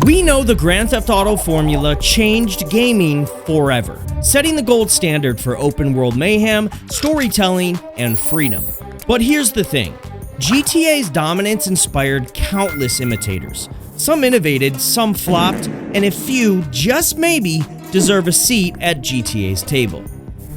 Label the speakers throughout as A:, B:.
A: We know the Grand Theft Auto formula changed gaming forever, setting the gold standard for open world mayhem, storytelling, and freedom. But here's the thing, GTA's dominance inspired countless imitators. Some innovated, some flopped, and a few, just maybe, deserve a seat at GTA's table.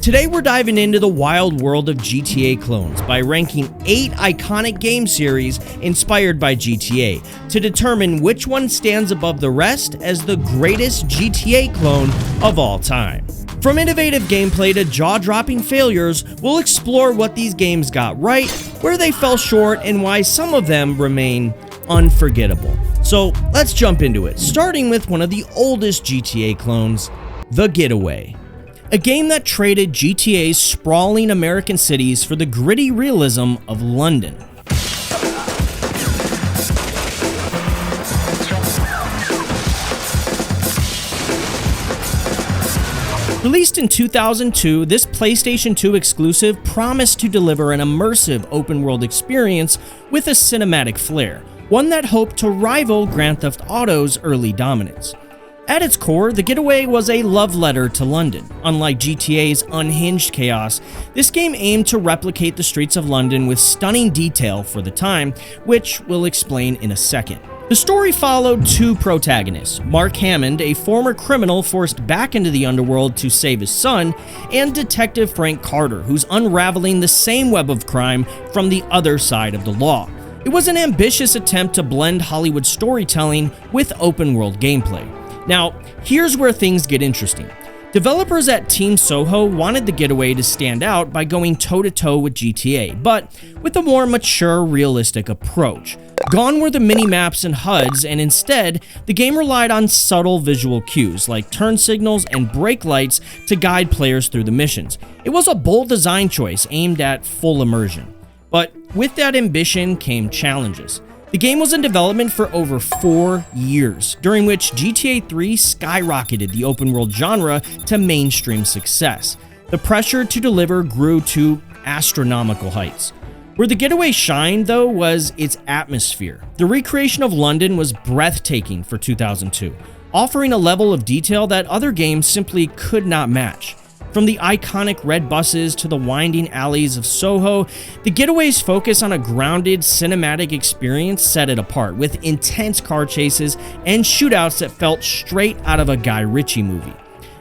A: Today we're diving into the wild world of GTA clones by ranking 8 iconic game series inspired by GTA to determine which one stands above the rest as the greatest GTA clone of all time. From innovative gameplay to jaw-dropping failures, we'll explore what these games got right, where they fell short, and why some of them remain unforgettable. So let's jump into it, starting with one of the oldest GTA clones, The Getaway. A game that traded GTA's sprawling American cities for the gritty realism of London. Released in 2002, this PlayStation 2 exclusive promised to deliver an immersive open-world experience with a cinematic flair, one that hoped to rival Grand Theft Auto's early dominance. At its core, The Getaway was a love letter to London. Unlike GTA's unhinged chaos, this game aimed to replicate the streets of London with stunning detail for the time, which we'll explain in a second. The story followed two protagonists, Mark Hammond, a former criminal forced back into the underworld to save his son, and Detective Frank Carter, who's unraveling the same web of crime from the other side of the law. It was an ambitious attempt to blend Hollywood storytelling with open-world gameplay. Now, here's where things get interesting. Developers at Team Soho wanted The Getaway to stand out by going toe-to-toe with GTA, but with a more mature, realistic approach. Gone were the mini-maps and HUDs, and instead, the game relied on subtle visual cues like turn signals and brake lights to guide players through the missions. It was a bold design choice aimed at full immersion. But with that ambition came challenges. The game was in development for over 4 years, during which GTA 3 skyrocketed the open-world genre to mainstream success. The pressure to deliver grew to astronomical heights. Where The Getaway shined, though, was its atmosphere. The recreation of London was breathtaking for 2002, offering a level of detail that other games simply could not match. From the iconic red buses to the winding alleys of Soho, The Getaway's focus on a grounded cinematic experience set it apart, with intense car chases and shootouts that felt straight out of a Guy Ritchie movie.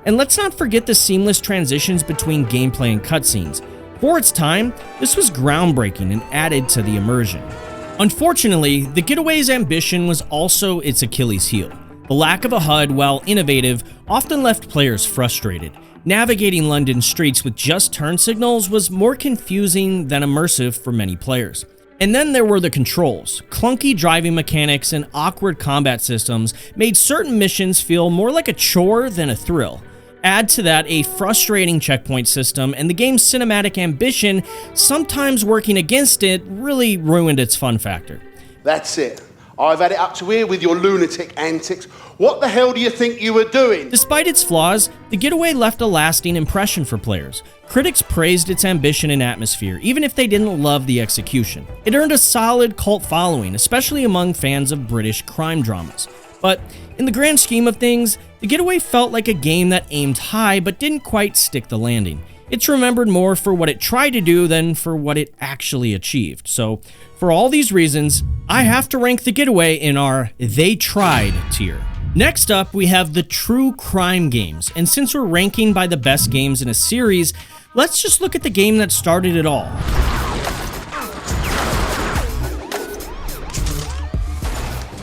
A: And let's not forget the seamless transitions between gameplay and cutscenes. For its time, this was groundbreaking and added to the immersion. Unfortunately, The Getaway's ambition was also its Achilles heel. The lack of a HUD, while innovative, often left players frustrated. Navigating London streets with just turn signals was more confusing than immersive for many players. And then there were the controls. Clunky driving mechanics and awkward combat systems made certain missions feel more like a chore than a thrill. Add to that a frustrating checkpoint system, and the game's cinematic ambition, sometimes working against it, really ruined its fun factor.
B: That's it. I've had it up to here with your lunatic antics. What the hell do you think you were doing?
A: Despite its flaws, The Getaway left a lasting impression for players. Critics praised its ambition and atmosphere, even if they didn't love the execution. It earned a solid cult following, especially among fans of British crime dramas. But in the grand scheme of things, The Getaway felt like a game that aimed high but didn't quite stick the landing. It's remembered more for what it tried to do than for what it actually achieved. So, for all these reasons, I have to rank The Getaway in our They Tried tier. Next up, we have the true crime games, and since we're ranking by the best games in a series, let's just look at the game that started it all.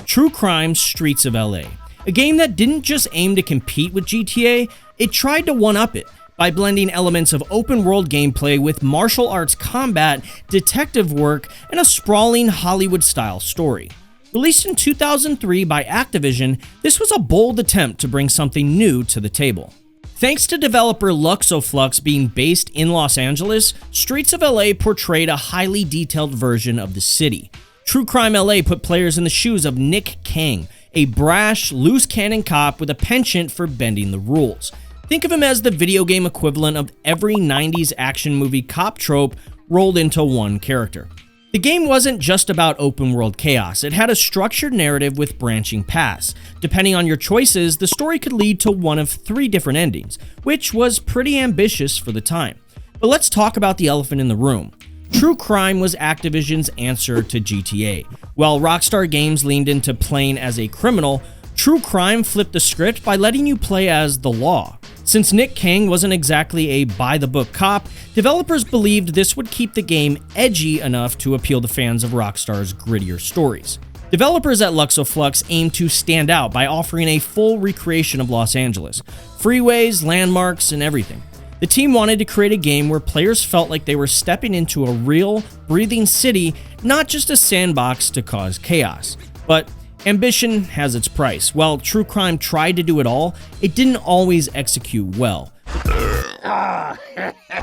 A: True Crime Streets of LA. A game that didn't just aim to compete with GTA, it tried to one-up it by blending elements of open-world gameplay with martial arts combat, detective work, and a sprawling Hollywood-style story. Released in 2003 by Activision, this was a bold attempt to bring something new to the table. Thanks to developer Luxoflux being based in Los Angeles, Streets of LA portrayed a highly detailed version of the city. True Crime LA put players in the shoes of Nick Kang, a brash, loose cannon cop with a penchant for bending the rules. Think of him as the video game equivalent of every 90s action movie cop trope rolled into one character. The game wasn't just about open world chaos, it had a structured narrative with branching paths. Depending on your choices, the story could lead to one of 3 different endings, which was pretty ambitious for the time. But let's talk about the elephant in the room. True Crime was Activision's answer to GTA. While Rockstar Games leaned into playing as a criminal, True Crime flipped the script by letting you play as the law. Since Nick King wasn't exactly a by-the-book cop, developers believed this would keep the game edgy enough to appeal to fans of Rockstar's grittier stories. Developers at Luxoflux aimed to stand out by offering a full recreation of Los Angeles, freeways, landmarks, and everything. The team wanted to create a game where players felt like they were stepping into a real, breathing city, not just a sandbox to cause chaos. But ambition has its price. While True Crime tried to do it all, it didn't always execute well.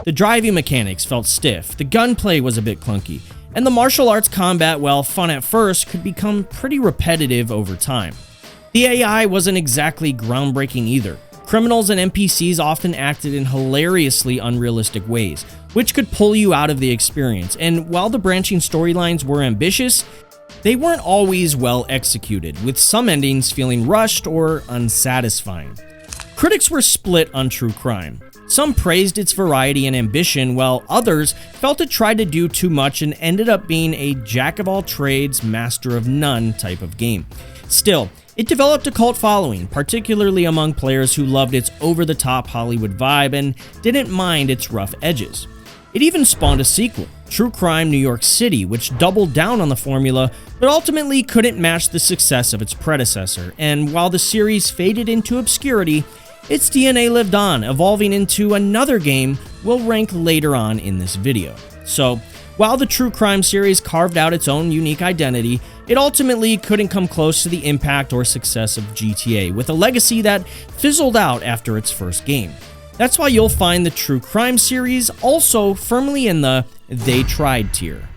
A: The driving mechanics felt stiff, the gunplay was a bit clunky, and the martial arts combat, while fun at first, could become pretty repetitive over time. The AI wasn't exactly groundbreaking either. Criminals and NPCs often acted in hilariously unrealistic ways, which could pull you out of the experience, and while the branching storylines were ambitious, they weren't always well executed, with some endings feeling rushed or unsatisfying. Critics were split on True Crime. Some praised its variety and ambition, while others felt it tried to do too much and ended up being a jack-of-all-trades, master-of-none type of game. Still, it developed a cult following, particularly among players who loved its over-the-top Hollywood vibe and didn't mind its rough edges. It even spawned a sequel, True Crime New York City, which doubled down on the formula, but ultimately couldn't match the success of its predecessor, and while the series faded into obscurity, its DNA lived on, evolving into another game we'll rank later on in this video. So, while the True Crime series carved out its own unique identity, it ultimately couldn't come close to the impact or success of GTA, with a legacy that fizzled out after its first game. That's why you'll find the True Crime series also firmly in the "they tried" tier.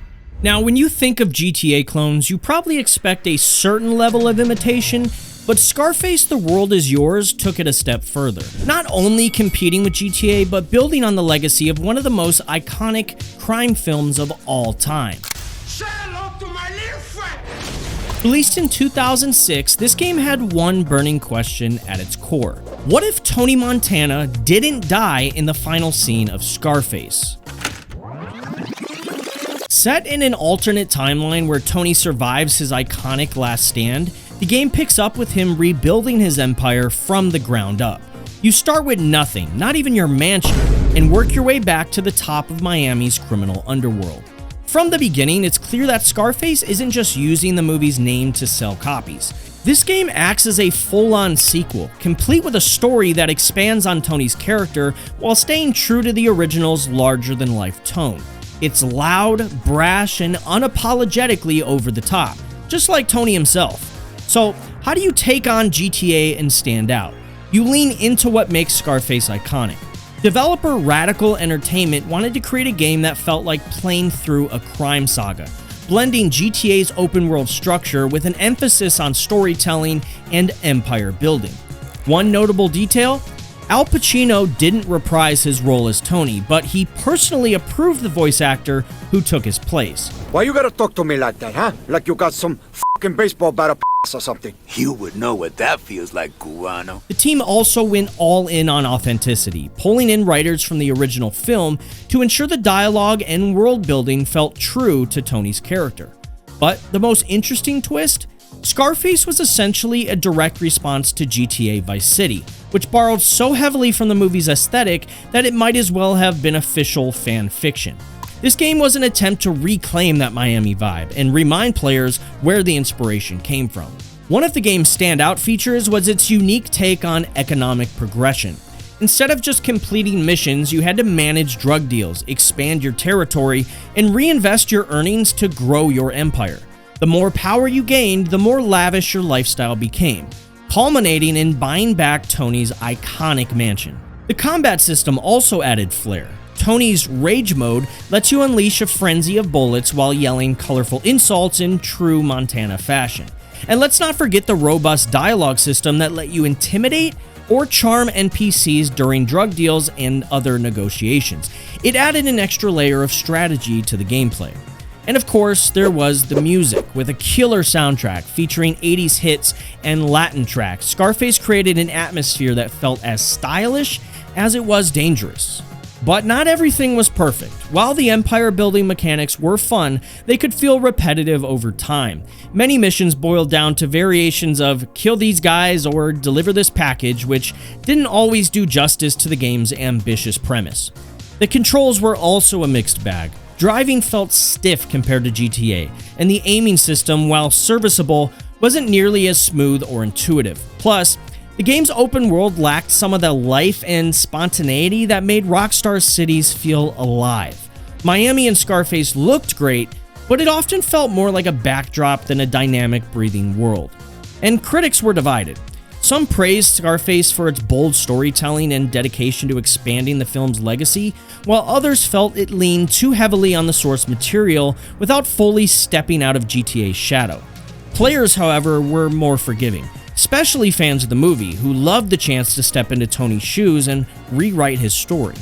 A: Now, when you think of GTA clones, you probably expect a certain level of imitation, but Scarface: The World Is Yours took it a step further. Not only competing with GTA, but building on the legacy of one of the most iconic crime films of all time.
C: Say hello to my little friend.
A: Released in 2006, this game had one burning question at its core. What if Tony Montana didn't die in the final scene of Scarface? Set in an alternate timeline where Tony survives his iconic last stand, the game picks up with him rebuilding his empire from the ground up. You start with nothing, not even your mansion, and work your way back to the top of Miami's criminal underworld. From the beginning, it's clear that Scarface isn't just using the movie's name to sell copies. This game acts as a full-on sequel, complete with a story that expands on Tony's character while staying true to the original's larger-than-life tone. It's loud, brash, and unapologetically over the top, just like Tony himself. So, how do you take on GTA and stand out? You lean into what makes Scarface iconic. Developer Radical Entertainment wanted to create a game that felt like playing through a crime saga, blending GTA's open-world structure with an emphasis on storytelling and empire building. One notable detail: Al Pacino didn't reprise his role as Tony, but he personally approved the voice actor who took his place.
D: Why you gotta talk to me like that, huh? Like you got some fucking baseball bat up or something.
E: You would know what that feels like, Cubano.
A: The team also went all in on authenticity, pulling in writers from the original film to ensure the dialogue and world building felt true to Tony's character. But the most interesting twist? Scarface was essentially a direct response to GTA Vice City, which borrowed so heavily from the movie's aesthetic that it might as well have been official fan fiction. This game was an attempt to reclaim that Miami vibe and remind players where the inspiration came from. One of the game's standout features was its unique take on economic progression. Instead of just completing missions, you had to manage drug deals, expand your territory, and reinvest your earnings to grow your empire. The more power you gained, the more lavish your lifestyle became, culminating in buying back Tony's iconic mansion. The combat system also added flair. Tony's Rage Mode lets you unleash a frenzy of bullets while yelling colorful insults in true Montana fashion. And let's not forget the robust dialogue system that let you intimidate or charm NPCs during drug deals and other negotiations. It added an extra layer of strategy to the gameplay. And of course, there was the music, with a killer soundtrack featuring 80s hits and Latin tracks. Scarface created an atmosphere that felt as stylish as it was dangerous. But not everything was perfect. While the empire-building mechanics were fun, they could feel repetitive over time. Many missions boiled down to variations of kill these guys or deliver this package, which didn't always do justice to the game's ambitious premise. The controls were also a mixed bag. Driving felt stiff compared to GTA, and the aiming system, while serviceable, wasn't nearly as smooth or intuitive. Plus, the game's open world lacked some of the life and spontaneity that made Rockstar's cities feel alive. Miami and Scarface looked great, but it often felt more like a backdrop than a dynamic, breathing world. And critics were divided. Some praised Scarface for its bold storytelling and dedication to expanding the film's legacy, while others felt it leaned too heavily on the source material without fully stepping out of GTA's shadow. Players, however, were more forgiving, especially fans of the movie, who loved the chance to step into Tony's shoes and rewrite his story.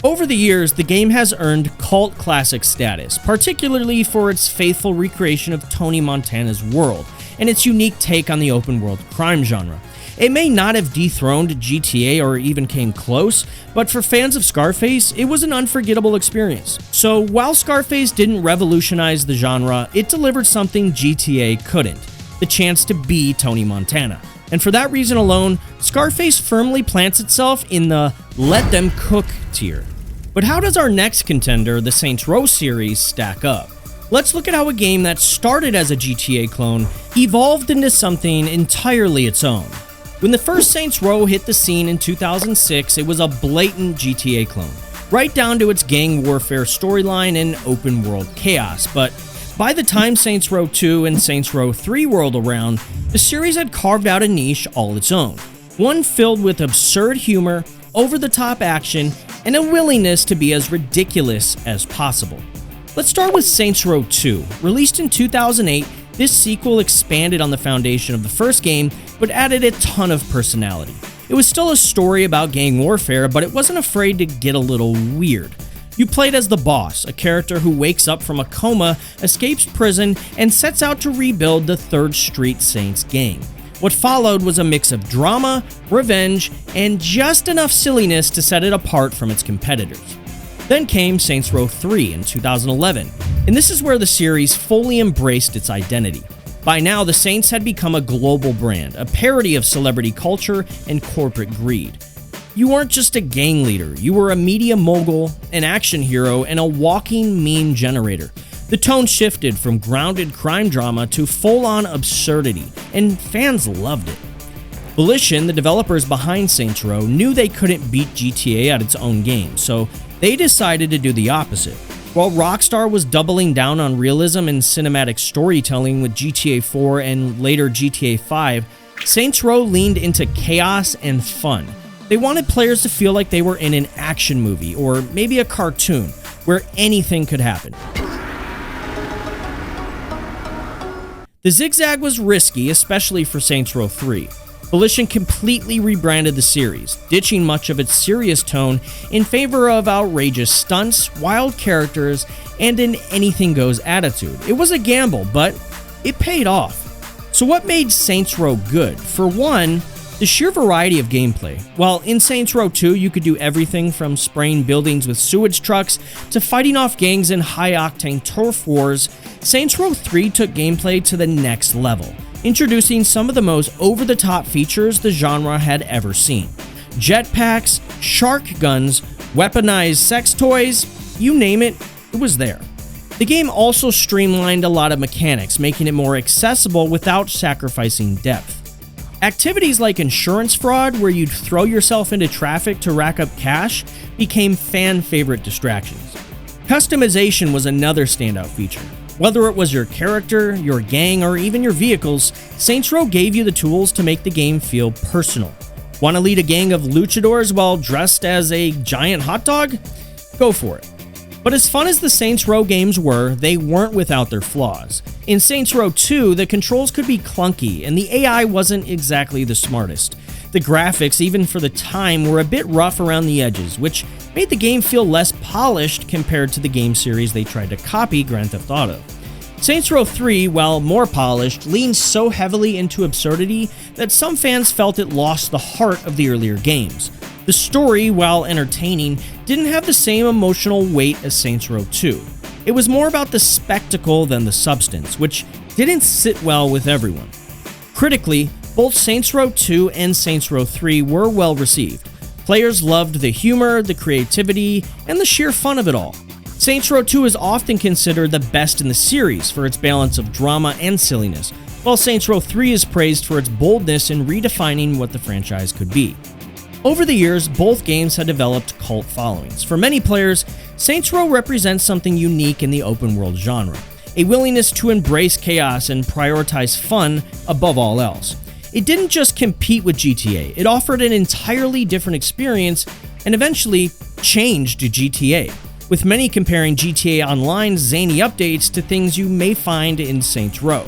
A: Over the years, the game has earned cult classic status, particularly for its faithful recreation of Tony Montana's world and its unique take on the open-world crime genre. It may not have dethroned GTA or even came close, but for fans of Scarface, it was an unforgettable experience. So while Scarface didn't revolutionize the genre, it delivered something GTA couldn't: the chance to be Tony Montana. And for that reason alone, Scarface firmly plants itself in the let them cook tier. But how does our next contender, the Saints Row series, stack up? Let's look at how a game that started as a GTA clone evolved into something entirely its own. When the first Saints Row hit the scene in 2006, it was a blatant GTA clone, right down to its gang warfare storyline and open world chaos. But by the time Saints Row 2 and Saints Row 3 rolled around, the series had carved out a niche all its own, one filled with absurd humor, over-the-top action, and a willingness to be as ridiculous as possible. Let's start with Saints Row 2. Released in 2008, this sequel expanded on the foundation of the first game, but added a ton of personality. It was still a story about gang warfare, but it wasn't afraid to get a little weird. You played as the boss, a character who wakes up from a coma, escapes prison, and sets out to rebuild the 3rd Street Saints gang. What followed was a mix of drama, revenge, and just enough silliness to set it apart from its competitors. Then came Saints Row 3 in 2011, and this is where the series fully embraced its identity. By now, the Saints had become a global brand, a parody of celebrity culture and corporate greed. You weren't just a gang leader, you were a media mogul, an action hero, and a walking meme generator. The tone shifted from grounded crime drama to full-on absurdity, and fans loved it. Volition, the developers behind Saints Row, knew they couldn't beat GTA at its own game, so they decided to do the opposite. While Rockstar was doubling down on realism and cinematic storytelling with GTA 4 and later GTA 5, Saints Row leaned into chaos and fun. They wanted players to feel like they were in an action movie, or maybe a cartoon, where anything could happen. The zigzag was risky, especially for Saints Row 3. Volition completely rebranded the series, ditching much of its serious tone in favor of outrageous stunts, wild characters, and an anything-goes attitude. It was a gamble, but it paid off. So what made Saints Row good? For one, the sheer variety of gameplay. While in Saints Row 2 you could do everything from spraying buildings with sewage trucks to fighting off gangs in high-octane turf wars, Saints Row 3 took gameplay to the next level, introducing some of the most over-the-top features the genre had ever seen. Jetpacks, shark guns, weaponized sex toys, you name it, it was there. The game also streamlined a lot of mechanics, making it more accessible without sacrificing depth. Activities like insurance fraud, where you'd throw yourself into traffic to rack up cash, became fan-favorite distractions. Customization was another standout feature. Whether it was your character, your gang, or even your vehicles, Saints Row gave you the tools to make the game feel personal. Want to lead a gang of luchadors while dressed as a giant hot dog? Go for it. But as fun as the Saints Row games were, they weren't without their flaws. In Saints Row 2, the controls could be clunky, and the AI wasn't exactly the smartest. The graphics, even for the time, were a bit rough around the edges, which made the game feel less polished compared to the game series they tried to copy, Grand Theft Auto. Saints Row 3, while more polished, leaned so heavily into absurdity that some fans felt it lost the heart of the earlier games. The story, while entertaining, didn't have the same emotional weight as Saints Row 2. It was more about the spectacle than the substance, which didn't sit well with everyone. Critically, both Saints Row 2 and Saints Row 3 were well received. Players loved the humor, the creativity, and the sheer fun of it all. Saints Row 2 is often considered the best in the series for its balance of drama and silliness, while Saints Row 3 is praised for its boldness in redefining what the franchise could be. Over the years, both games have developed cult followings. For many players, Saints Row represents something unique in the open world genre, a willingness to embrace chaos and prioritize fun above all else. It didn't just compete with GTA, it offered an entirely different experience and eventually changed GTA, with many comparing GTA Online's zany updates to things you may find in Saints Row.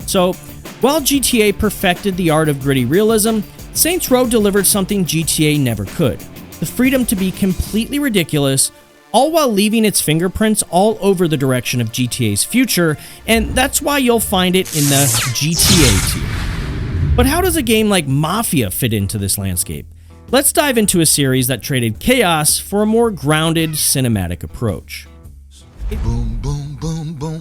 A: So, while GTA perfected the art of gritty realism, Saints Row delivered something GTA never could: the freedom to be completely ridiculous, all while leaving its fingerprints all over the direction of GTA's future, and that's why you'll find it in the GTA tier. But how does a game like Mafia fit into this landscape? Let's dive into a series that traded chaos for a more grounded cinematic approach.
F: Boom, boom, boom, boom.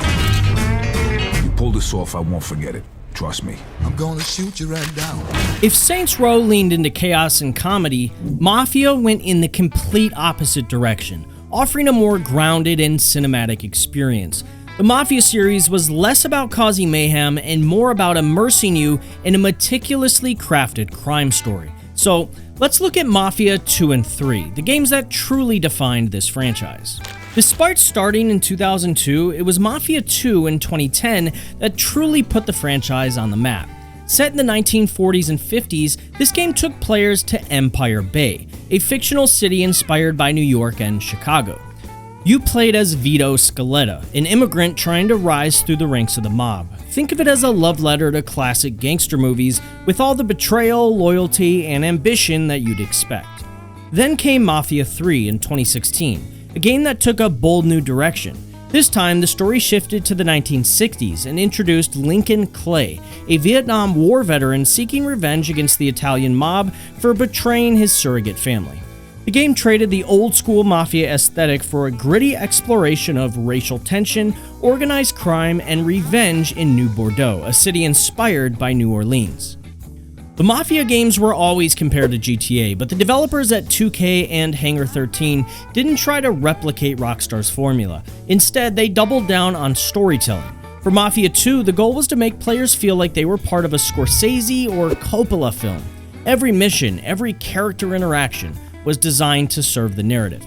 F: You pull this off, I won't forget it. Trust me. I'm gonna shoot you right down.
A: If Saints Row leaned into chaos and comedy, Mafia went in the complete opposite direction, offering a more grounded and cinematic experience. The Mafia series was less about causing mayhem and more about immersing you in a meticulously crafted crime story. So, let's look at Mafia 2 and 3, the games that truly defined this franchise. Despite starting in 2002, it was Mafia 2 in 2010 that truly put the franchise on the map. Set in the 1940s and 50s, this game took players to Empire Bay, a fictional city inspired by New York and Chicago. You played as Vito Scaletta, an immigrant trying to rise through the ranks of the mob. Think of it as a love letter to classic gangster movies, with all the betrayal, loyalty, and ambition that you'd expect. Then came Mafia 3 in 2016, a game that took a bold new direction. This time, the story shifted to the 1960s and introduced Lincoln Clay, a Vietnam War veteran seeking revenge against the Italian mob for betraying his surrogate family. The game traded the old-school Mafia aesthetic for a gritty exploration of racial tension, organized crime, and revenge in New Bordeaux, a city inspired by New Orleans. The Mafia games were always compared to GTA, but the developers at 2K and Hangar 13 didn't try to replicate Rockstar's formula. Instead, they doubled down on storytelling. For Mafia 2, the goal was to make players feel like they were part of a Scorsese or Coppola film. Every mission, every character interaction was designed to serve the narrative.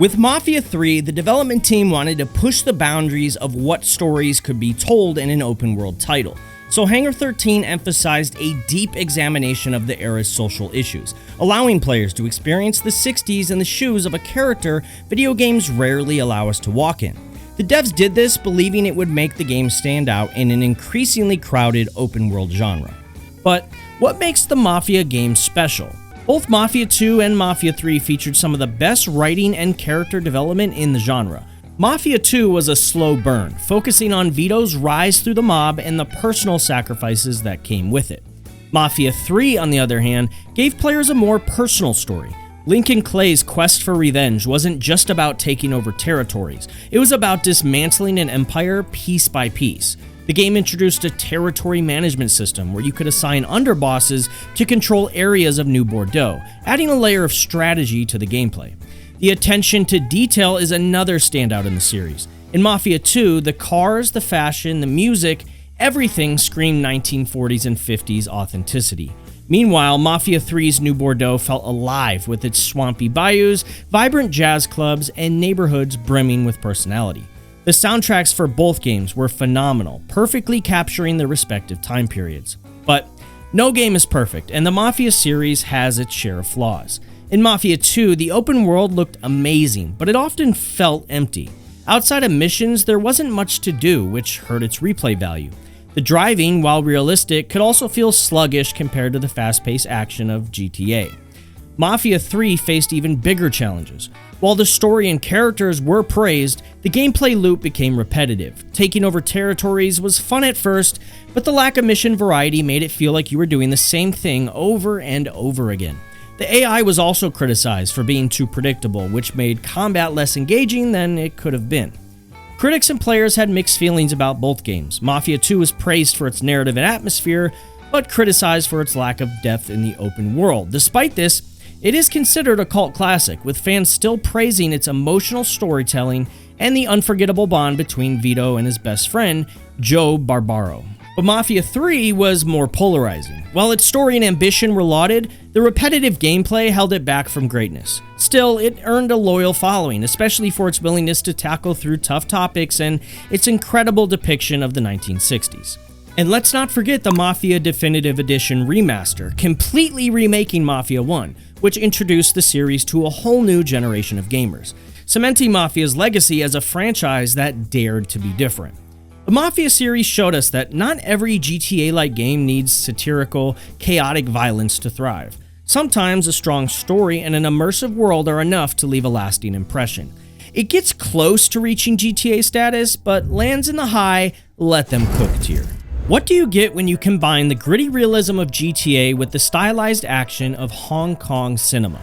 A: With Mafia 3, the development team wanted to push the boundaries of what stories could be told in an open-world title. So Hangar 13 emphasized a deep examination of the era's social issues, allowing players to experience the 60s in the shoes of a character video games rarely allow us to walk in. The devs did this believing it would make the game stand out in an increasingly crowded open-world genre. But what makes the Mafia games special? Both Mafia 2 and Mafia 3 featured some of the best writing and character development in the genre. Mafia 2 was a slow burn, focusing on Vito's rise through the mob and the personal sacrifices that came with it. Mafia 3, on the other hand, gave players a more personal story. Lincoln Clay's quest for revenge wasn't just about taking over territories, it was about dismantling an empire piece by piece. The game introduced a territory management system where you could assign underbosses to control areas of New Bordeaux, adding a layer of strategy to the gameplay. The attention to detail is another standout in the series. In Mafia 2, the cars, the fashion, the music, everything screamed 1940s and 50s authenticity. Meanwhile, Mafia 3's New Bordeaux felt alive with its swampy bayous, vibrant jazz clubs, and neighborhoods brimming with personality. The soundtracks for both games were phenomenal, perfectly capturing their respective time periods. But no game is perfect, and the Mafia series has its share of flaws. In Mafia 2, the open world looked amazing, but it often felt empty. Outside of missions, there wasn't much to do, which hurt its replay value. The driving, while realistic, could also feel sluggish compared to the fast-paced action of GTA. Mafia 3 faced even bigger challenges. While the story and characters were praised, the gameplay loop became repetitive. Taking over territories was fun at first, but the lack of mission variety made it feel like you were doing the same thing over and over again. The AI was also criticized for being too predictable, which made combat less engaging than it could have been. Critics and players had mixed feelings about both games. Mafia 2 was praised for its narrative and atmosphere, but criticized for its lack of depth in the open world. Despite this, it is considered a cult classic, with fans still praising its emotional storytelling and the unforgettable bond between Vito and his best friend, Joe Barbaro. But Mafia 3 was more polarizing. While its story and ambition were lauded, the repetitive gameplay held it back from greatness. Still, it earned a loyal following, especially for its willingness to tackle through tough topics and its incredible depiction of the 1960s. And let's not forget the Mafia Definitive Edition remaster, completely remaking Mafia 1, which introduced the series to a whole new generation of gamers, cementing Mafia's legacy as a franchise that dared to be different. The Mafia series showed us that not every GTA-like game needs satirical, chaotic violence to thrive. Sometimes a strong story and an immersive world are enough to leave a lasting impression. It gets close to reaching GTA status, but lands in the high, let them cook tier. What do you get when you combine the gritty realism of GTA with the stylized action of Hong Kong cinema?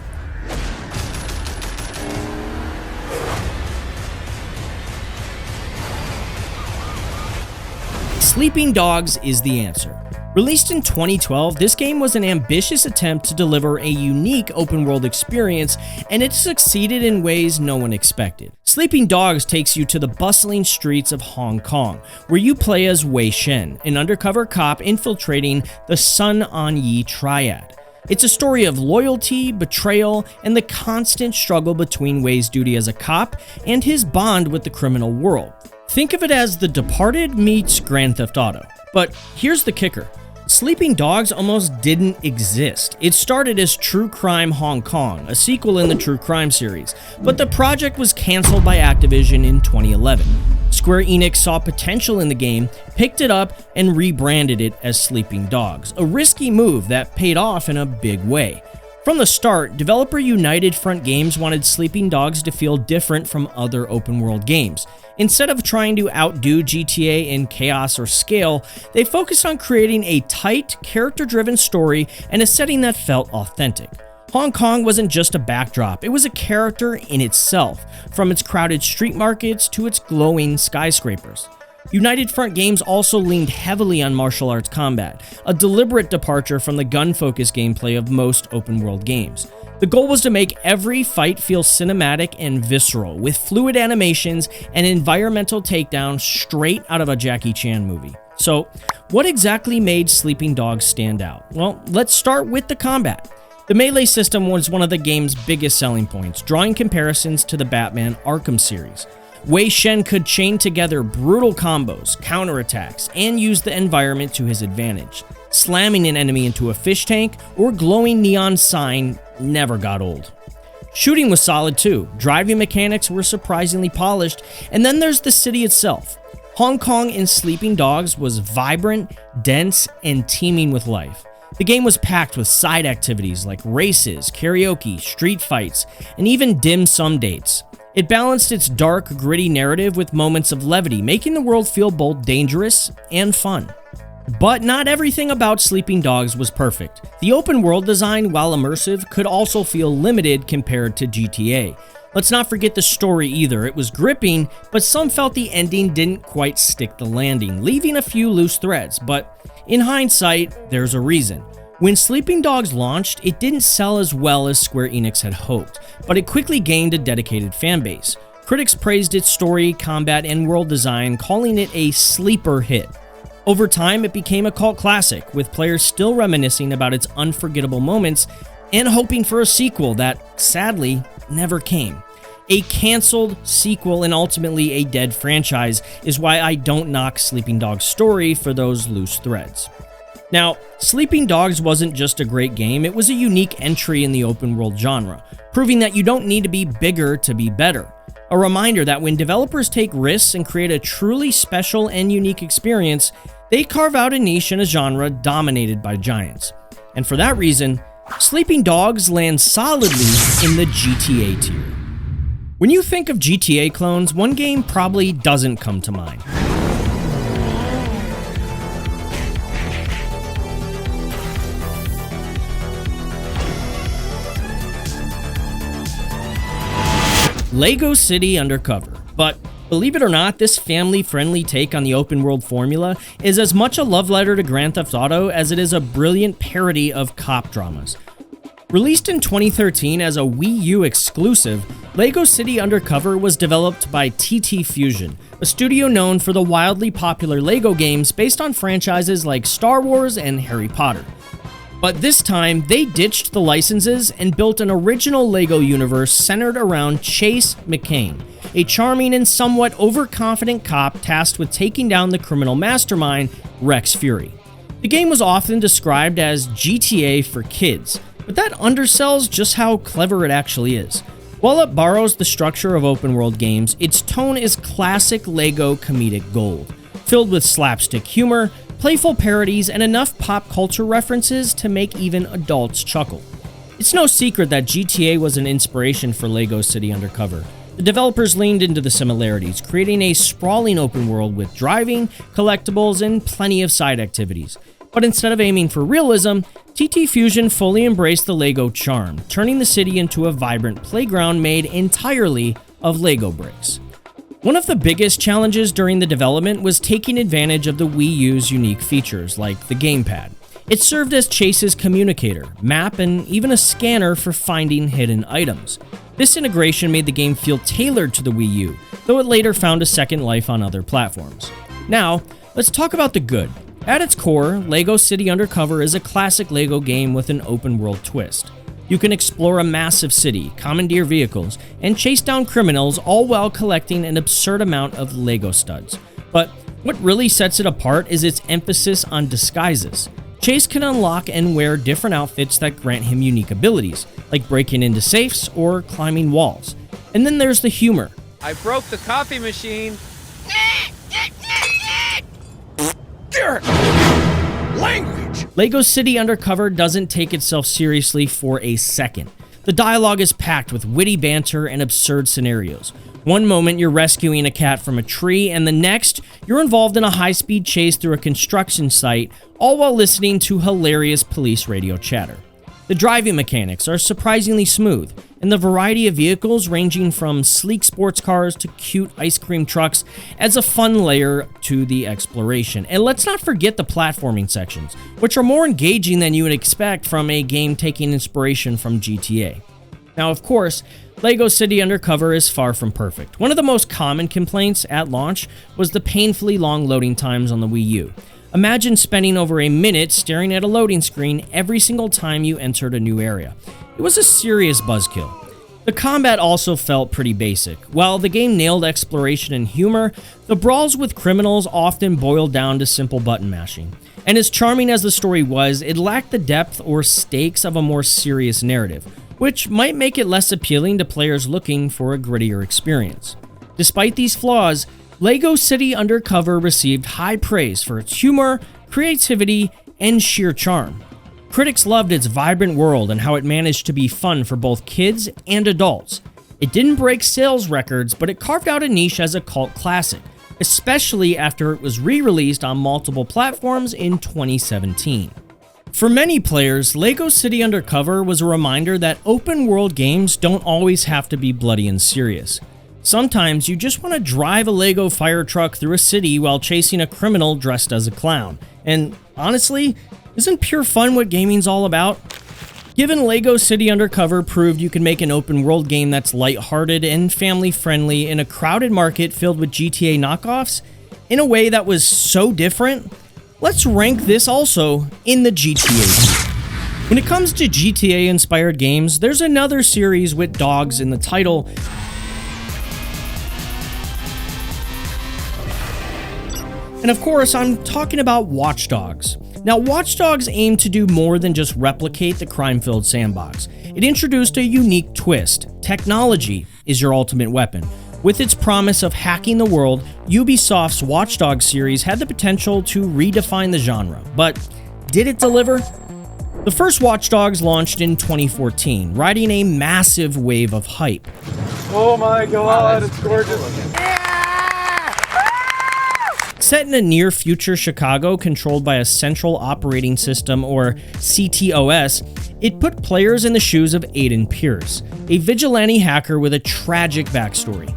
A: Sleeping Dogs is the answer. Released in 2012, this game was an ambitious attempt to deliver a unique open-world experience, and it succeeded in ways no one expected. Sleeping Dogs takes you to the bustling streets of Hong Kong, where you play as Wei Shen, an undercover cop infiltrating the Sun On Yi triad. It's a story of loyalty, betrayal, and the constant struggle between Wei's duty as a cop and his bond with the criminal world. Think of it as The Departed meets Grand Theft Auto. But here's the kicker. Sleeping Dogs almost didn't exist. It started as True Crime Hong Kong, a sequel in the True Crime series, but the project was canceled by Activision in 2011. Square Enix saw potential in the game, picked it up, and rebranded it as Sleeping Dogs, a risky move that paid off in a big way. From the start, developer United Front Games wanted Sleeping Dogs to feel different from other open-world games. Instead of trying to outdo GTA in chaos or scale, they focused on creating a tight, character-driven story and a setting that felt authentic. Hong Kong wasn't just a backdrop, it was a character in itself, from its crowded street markets to its glowing skyscrapers. United Front Games also leaned heavily on martial arts combat, a deliberate departure from the gun-focused gameplay of most open-world games. The goal was to make every fight feel cinematic and visceral, with fluid animations and environmental takedowns straight out of a Jackie Chan movie. So, what exactly made Sleeping Dogs stand out? Well, let's start with the combat. The melee system was one of the game's biggest selling points, drawing comparisons to the Batman Arkham series. Wei Shen could chain together brutal combos, counterattacks, and use the environment to his advantage. Slamming an enemy into a fish tank or glowing neon sign never got old. Shooting was solid too, driving mechanics were surprisingly polished, and then there's the city itself. Hong Kong in Sleeping Dogs was vibrant, dense, and teeming with life. The game was packed with side activities like races, karaoke, street fights, and even dim sum dates. It balanced its dark, gritty narrative with moments of levity, making the world feel both dangerous and fun. But not everything about Sleeping Dogs was perfect. The open world design, while immersive, could also feel limited compared to GTA. Let's not forget the story either. It was gripping, but some felt the ending didn't quite stick the landing, leaving a few loose threads. But in hindsight, there's a reason. When Sleeping Dogs launched, it didn't sell as well as Square Enix had hoped, but it quickly gained a dedicated fanbase. Critics praised its story, combat, and world design, calling it a sleeper hit. Over time, it became a cult classic, with players still reminiscing about its unforgettable moments and hoping for a sequel that, sadly, never came. A canceled sequel and ultimately a dead franchise is why I don't knock Sleeping Dogs' story for those loose threads. Now, Sleeping Dogs wasn't just a great game, it was a unique entry in the open world genre, proving that you don't need to be bigger to be better. A reminder that when developers take risks and create a truly special and unique experience, they carve out a niche in a genre dominated by giants. And for that reason, Sleeping Dogs lands solidly in the GTA tier. When you think of GTA clones, one game probably doesn't come to mind. Lego City Undercover. But believe it or not, this family-friendly take on the open-world formula is as much a love letter to Grand Theft Auto as it is a brilliant parody of cop dramas. Released in 2013 as a Wii U exclusive, Lego City Undercover was developed by TT Fusion, a studio known for the wildly popular Lego games based on franchises like Star Wars and Harry Potter. But this time, they ditched the licenses and built an original Lego universe centered around Chase McCain, a charming and somewhat overconfident cop tasked with taking down the criminal mastermind, Rex Fury. The game was often described as GTA for kids, but that undersells just how clever it actually is. While it borrows the structure of open-world games, its tone is classic Lego comedic gold, filled with slapstick humor, playful parodies, and enough pop culture references to make even adults chuckle. It's no secret that GTA was an inspiration for Lego City Undercover. The developers leaned into the similarities, creating a sprawling open world with driving, collectibles, and plenty of side activities. But instead of aiming for realism, TT Fusion fully embraced the Lego charm, turning the city into a vibrant playground made entirely of Lego bricks. One of the biggest challenges during the development was taking advantage of the Wii U's unique features, like the gamepad. It served as Chase's communicator, map, and even a scanner for finding hidden items. This integration made the game feel tailored to the Wii U, though it later found a second life on other platforms. Now, let's talk about the good. At its core, Lego City Undercover is a classic Lego game with an open-world twist. You can explore a massive city, commandeer vehicles, and chase down criminals, all while collecting an absurd amount of Lego studs. But what really sets it apart is its emphasis on disguises. Chase can unlock and wear different outfits that grant him unique abilities, like breaking into safes or climbing walls. And then there's the humor.
G: I broke the coffee machine.
C: Language!
A: Lego City Undercover doesn't take itself seriously for a second. The dialogue is packed with witty banter and absurd scenarios. One moment you're rescuing a cat from a tree, and the next you're involved in a high-speed chase through a construction site, all while listening to hilarious police radio chatter. The driving mechanics are surprisingly smooth, and the variety of vehicles ranging from sleek sports cars to cute ice cream trucks adds a fun layer to the exploration. And let's not forget the platforming sections, which are more engaging than you would expect from a game taking inspiration from GTA. Now, of course, Lego City Undercover is far from perfect. One of the most common complaints at launch was the painfully long loading times on the Wii U. Imagine spending over a minute staring at a loading screen every single time you entered a new area. It was a serious buzzkill. The combat also felt pretty basic. While the game nailed exploration and humor, the brawls with criminals often boiled down to simple button mashing. And as charming as the story was, it lacked the depth or stakes of a more serious narrative, which might make it less appealing to players looking for a grittier experience. Despite these flaws, Lego City Undercover received high praise for its humor, creativity, and sheer charm. Critics loved its vibrant world and how it managed to be fun for both kids and adults. It didn't break sales records, but it carved out a niche as a cult classic, especially after it was re-released on multiple platforms in 2017. For many players, Lego City Undercover was a reminder that open-world games don't always have to be bloody and serious. Sometimes you just want to drive a Lego fire truck through a city while chasing a criminal dressed as a clown. And honestly, isn't pure fun what gaming's all about? Given Lego City Undercover proved you can make an open world game that's lighthearted and family friendly in a crowded market filled with GTA knockoffs, in a way that was so different, let's rank this also in the GTA. When it comes to GTA inspired games, there's another series with dogs in the title. And of course, I'm talking about Watch Dogs. Now, Watch Dogs aimed to do more than just replicate the crime-filled sandbox. It introduced a unique twist. Technology is your ultimate weapon. With its promise of hacking the world, Ubisoft's Watch Dogs series had the potential to redefine the genre. But did it deliver? The first Watch Dogs launched in 2014, riding a massive wave of hype.
G: Oh my god, it's gorgeous.
A: Set in a near-future Chicago controlled by a central operating system, or CTOS, it put players in the shoes of Aiden Pierce, a vigilante hacker with a tragic backstory.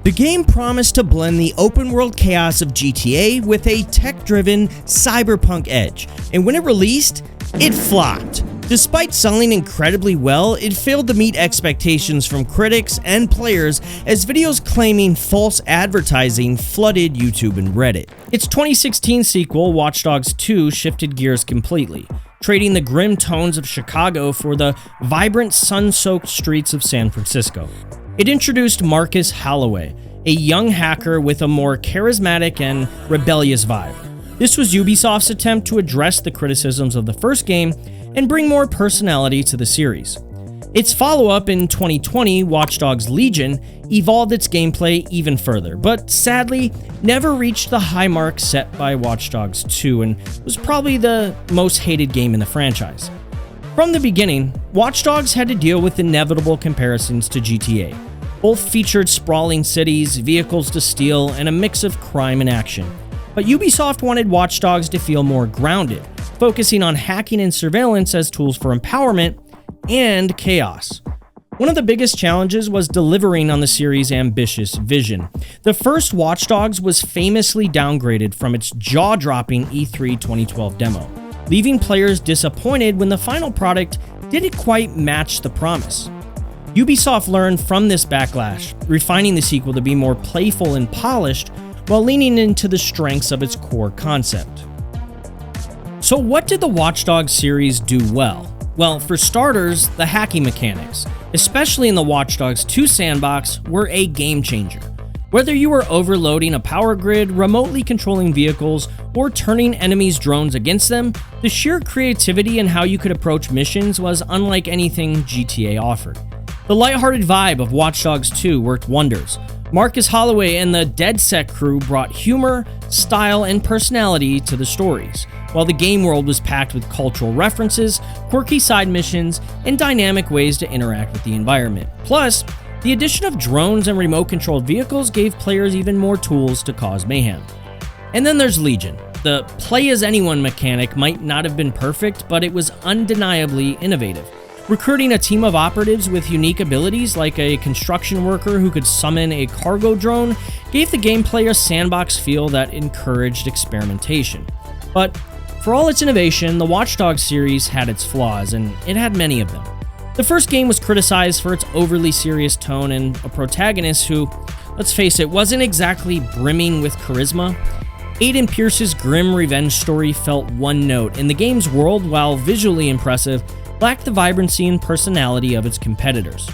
A: The game promised to blend the open-world chaos of GTA with a tech-driven cyberpunk edge, and when it released, it flopped. Despite selling incredibly well, it failed to meet expectations from critics and players as videos claiming false advertising flooded YouTube and Reddit. Its 2016 sequel, Watch Dogs 2, shifted gears completely, trading the grim tones of Chicago for the vibrant, sun-soaked streets of San Francisco. It introduced Marcus Holloway, a young hacker with a more charismatic and rebellious vibe. This was Ubisoft's attempt to address the criticisms of the first game and bring more personality to the series. Its follow-up in 2020, Watch Dogs Legion, evolved its gameplay even further, but sadly never reached the high mark set by Watch Dogs 2 and was probably the most hated game in the franchise. From the beginning, Watch Dogs had to deal with inevitable comparisons to GTA. Both featured sprawling cities, vehicles to steal, and a mix of crime and action. But Ubisoft wanted Watch Dogs to feel more grounded, focusing on hacking and surveillance as tools for empowerment and chaos. One of the biggest challenges was delivering on the series' ambitious vision. The first Watch Dogs was famously downgraded from its jaw-dropping E3 2012 demo, leaving players disappointed when the final product didn't quite match the promise. Ubisoft learned from this backlash, refining the sequel to be more playful and polished while leaning into the strengths of its core concept. So what did the Watch Dogs series do well? Well, for starters, the hacking mechanics, especially in the Watch Dogs 2 sandbox, were a game changer. Whether you were overloading a power grid, remotely controlling vehicles, or turning enemies' drones against them, the sheer creativity in how you could approach missions was unlike anything GTA offered. The lighthearted vibe of Watch Dogs 2 worked wonders. Marcus Holloway and the DedSec crew brought humor, style, and personality to the stories, while the game world was packed with cultural references, quirky side missions, and dynamic ways to interact with the environment. Plus, the addition of drones and remote-controlled vehicles gave players even more tools to cause mayhem. And then there's Legion. The play-as-anyone mechanic might not have been perfect, but it was undeniably innovative. Recruiting a team of operatives with unique abilities like a construction worker who could summon a cargo drone gave the gameplay a sandbox feel that encouraged experimentation. But for all its innovation, the Watch Dogs series had its flaws, and it had many of them. The first game was criticized for its overly serious tone and a protagonist who, let's face it, wasn't exactly brimming with charisma. Aiden Pierce's grim revenge story felt one note, and the game's world, while visually impressive, lacked the vibrancy and personality of its competitors.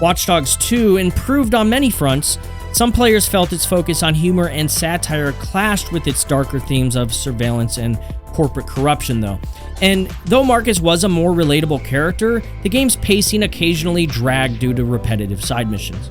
A: Watch Dogs 2 improved on many fronts. Some players felt its focus on humor and satire clashed with its darker themes of surveillance and corporate corruption, though. And though Marcus was a more relatable character, the game's pacing occasionally dragged due to repetitive side missions.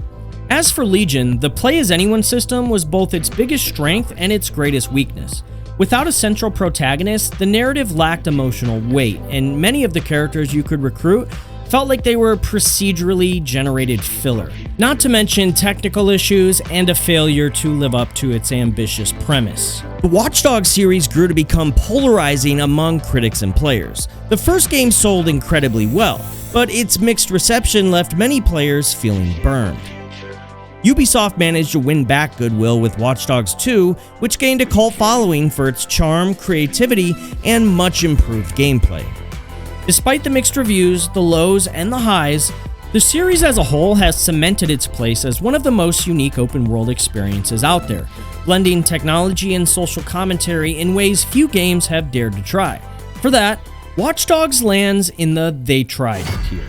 A: As for Legion, the play-as-anyone system was both its biggest strength and its greatest weakness. Without a central protagonist, the narrative lacked emotional weight, and many of the characters you could recruit felt like they were procedurally generated filler. Not to mention technical issues and a failure to live up to its ambitious premise. The Watch Dogs series grew to become polarizing among critics and players. The first game sold incredibly well, but its mixed reception left many players feeling burned. Ubisoft managed to win back goodwill with Watch Dogs 2, which gained a cult following for its charm, creativity, and much improved gameplay. Despite the mixed reviews, the lows, and the highs, the series as a whole has cemented its place as one of the most unique open-world experiences out there, blending technology and social commentary in ways few games have dared to try. For that, Watch Dogs lands in the "they tried" tier.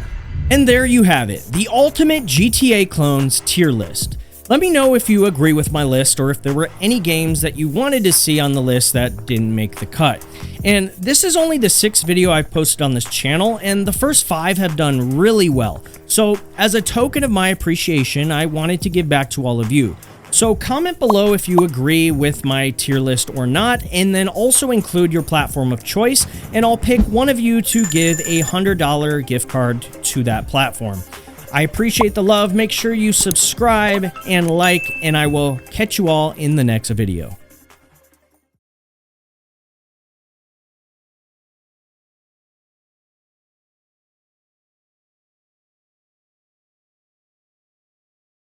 A: And there you have it, the ultimate GTA clones tier list. Let me know if you agree with my list or if there were any games that you wanted to see on the list that didn't make the cut. And this is only the 6th video I've posted on this channel, and the first 5 have done really well. So as a token of my appreciation, I wanted to give back to all of you. So comment below if you agree with my tier list or not, and then also include your platform of choice, and I'll pick one of you to give a $100 gift card to that platform. I appreciate the love. Make sure you subscribe and like, and I will catch you all in the next video.